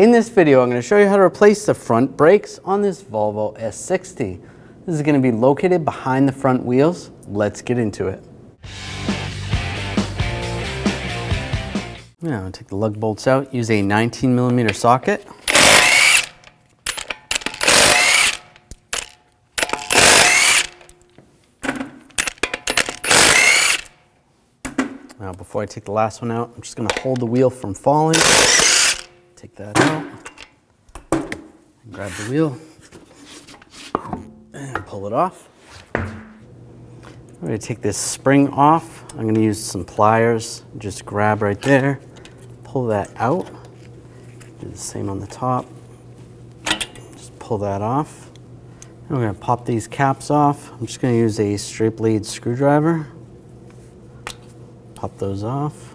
In this video, I'm going to show you how to replace the front brakes on this Volvo S60. This is going to be located behind the front wheels. Let's get into it. Now, take the lug bolts out. Use a 19mm socket. Now, before I take the last one out, I'm just going to hold the wheel from falling. Take that out. Grab the wheel and pull it off. I'm going to take this spring off. I'm going to use some pliers. Just grab right there, pull that out. Do the same on the top. Just pull that off. And we're going to pop these caps off. I'm just going to use a straight blade screwdriver. Pop those off.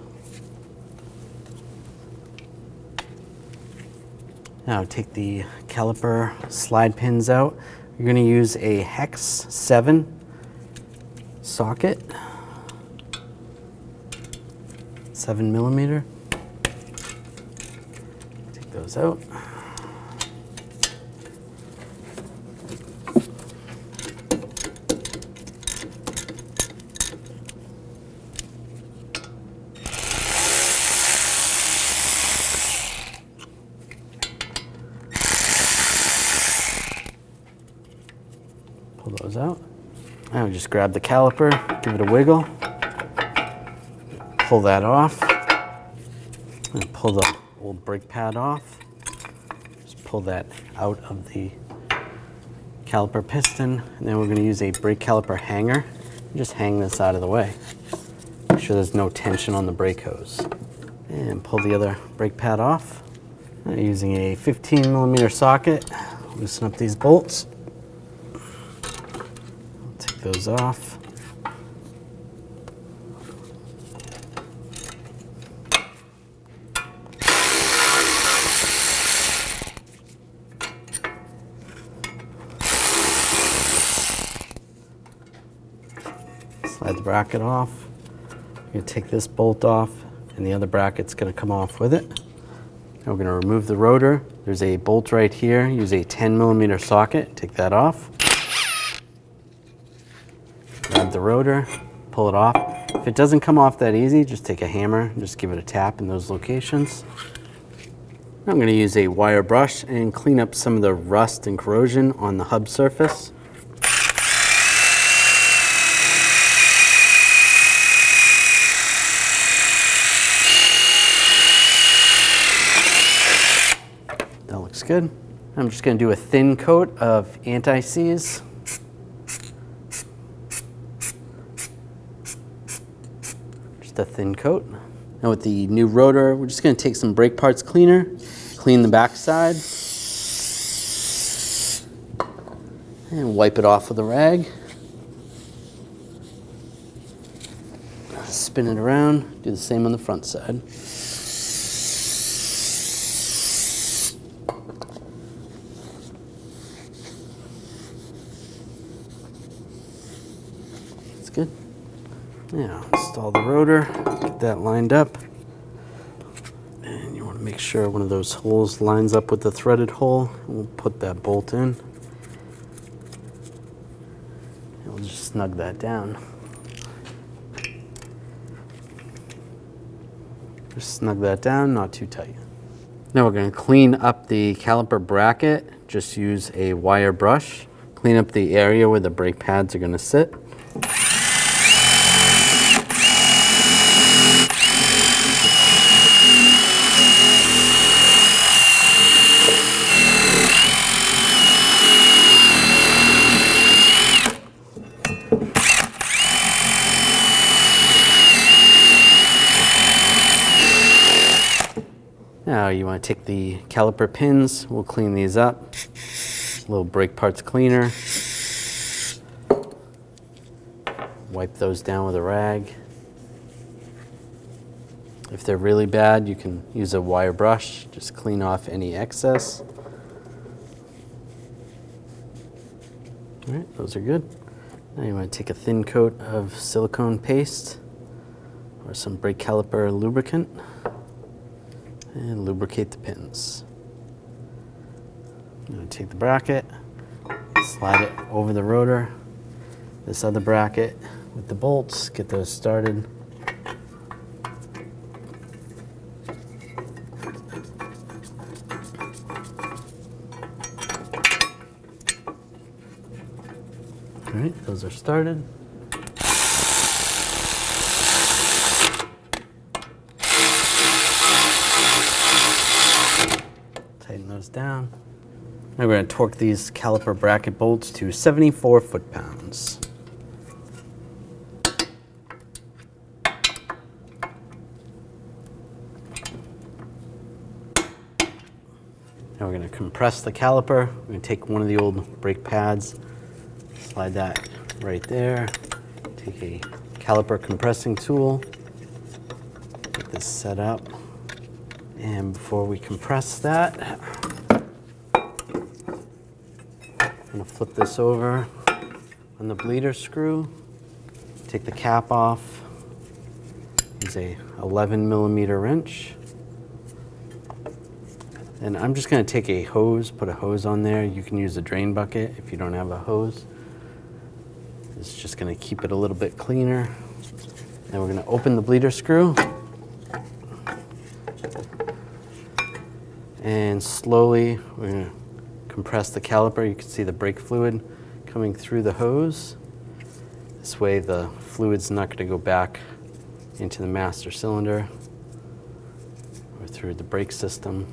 Now take the caliper slide pins out. You're going to use a Hex 7 socket, 7mm. Take those out. Pull those out. Now just grab the caliper, give it a wiggle, pull that off, and pull the old brake pad off. Just pull that out of the caliper piston, and then we're going to use a brake caliper hanger. Just hang this out of the way. Make sure there's no tension on the brake hose. And pull the other brake pad off. Now using a 15mm socket, loosen up these bolts. Those off. Slide the bracket off. You're going to take this bolt off, and the other bracket's going to come off with it. Now we're going to remove the rotor. There's a bolt right here. Use a 10mm socket. Take that off. Grab the rotor, pull it off. If it doesn't come off that easy, just take a hammer and just give it a tap in those locations. I'm going to use a wire brush and clean up some of the rust and corrosion on the hub surface. That looks good. I'm just going to do a thin coat of anti-seize. A thin coat. Now with the new rotor, we're just going to take some brake parts cleaner, clean the back side, and wipe it off with a rag. Spin it around, do the same on the front side. That's good. Now install the rotor, get that lined up, and you want to make sure one of those holes lines up with the threaded hole. We'll put that bolt in, and we'll just snug that down. Just snug that down, not too tight. Now we're going to clean up the caliper bracket. Just use a wire brush, clean up the area where the brake pads are going to sit. Now you want to take the caliper pins, we'll clean these up. A little brake parts cleaner. Wipe those down with a rag. If they're really bad, you can use a wire brush, just clean off any excess. All right, those are good. Now you want to take a thin coat of silicone paste or some brake caliper lubricant and lubricate the pins. I'm going to take the bracket, slide it over the rotor, this other bracket with the bolts, get those started. All right, those are started. Tighten those down. Now we're going to torque these caliper bracket bolts to 74 foot-pounds. Now we're going to compress the caliper. We're going to take one of the old brake pads, slide that right there. Take a caliper compressing tool, get this set up. And before we compress that, I'm going to flip this over on the bleeder screw, take the cap off, use a 11mm wrench. And I'm just going to take a hose, put a hose on there. You can use a drain bucket if you don't have a hose. It's just going to keep it a little bit cleaner. Then we're going to open the bleeder screw and slowly we're going to compress the caliper. You can see the brake fluid coming through the hose. This way the fluid's not going to go back into the master cylinder or through the brake system.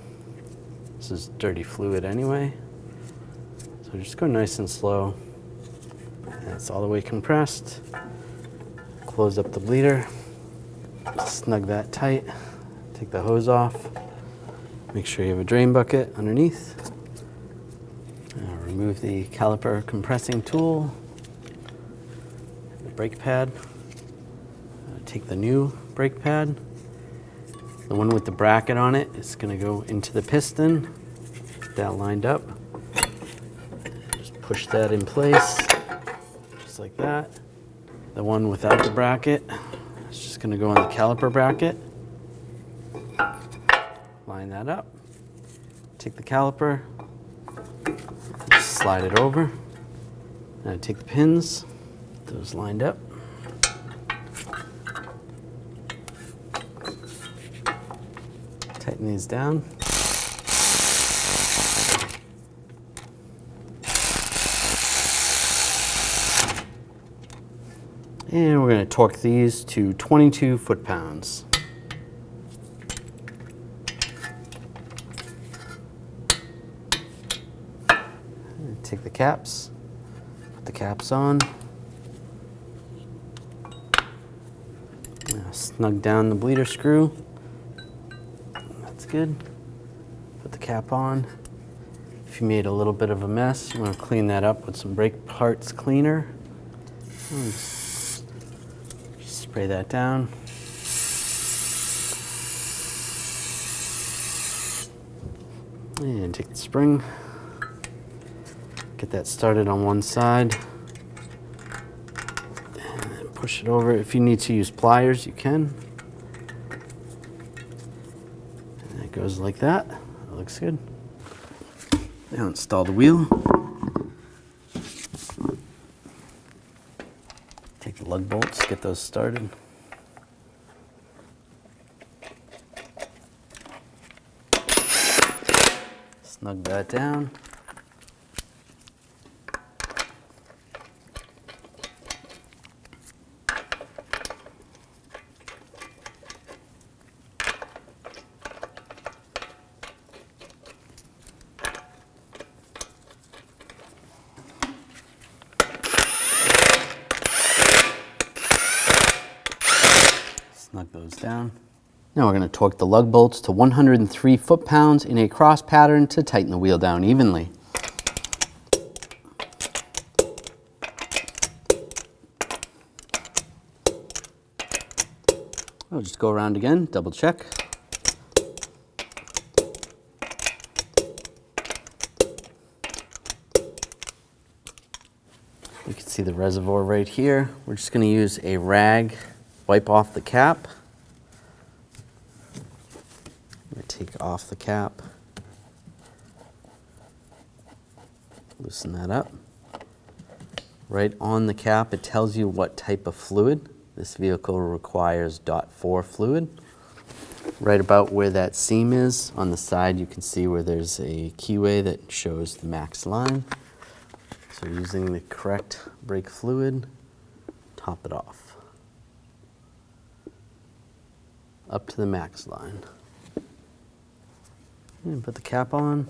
This is dirty fluid anyway. So just go nice and slow. And it's all the way compressed. Close up the bleeder. Snug that tight. Take the hose off. Make sure you have a drain bucket underneath. Remove the caliper compressing tool. The brake pad. Take the new brake pad. The one with the bracket on it is going to go into the piston. Get that lined up. Just push that in place, just like that. The one without the bracket is just going to go on the caliper bracket. Line that up. Take the caliper, just slide it over. Now take the pins, get those lined up. Tighten these down. And we're going to torque these to 22 foot-pounds. Take the caps, put the caps on. Now snug down the bleeder screw. That's good. Put the cap on. If you made a little bit of a mess, you want to clean that up with some brake parts cleaner. Just spray that down. And take the spring. Get that started on one side. And push it over. If you need to use pliers, you can. And it goes like that. That looks good. Now install the wheel. Take the lug bolts, get those started. Snug that down. Snug those down. Now we're going to torque the lug bolts to 103 foot-pounds in a cross pattern to tighten the wheel down evenly. I'll just go around again, double check. You can see the reservoir right here. We're just going to use a rag, wipe off the cap. I'm going to take off the cap. Loosen that up. Right on the cap, it tells you what type of fluid. This vehicle requires .4 fluid. Right about where that seam is, on the side you can see where there's a keyway that shows the max line. So using the correct brake fluid, top it off. Up to the max line. And put the cap on.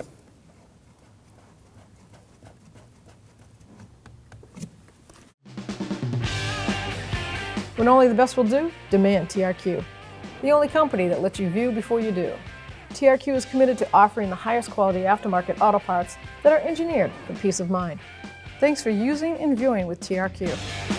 When only the best will do, demand TRQ. The only company that lets you view before you do. TRQ is committed to offering the highest quality aftermarket auto parts that are engineered for peace of mind. Thanks for using and viewing with TRQ.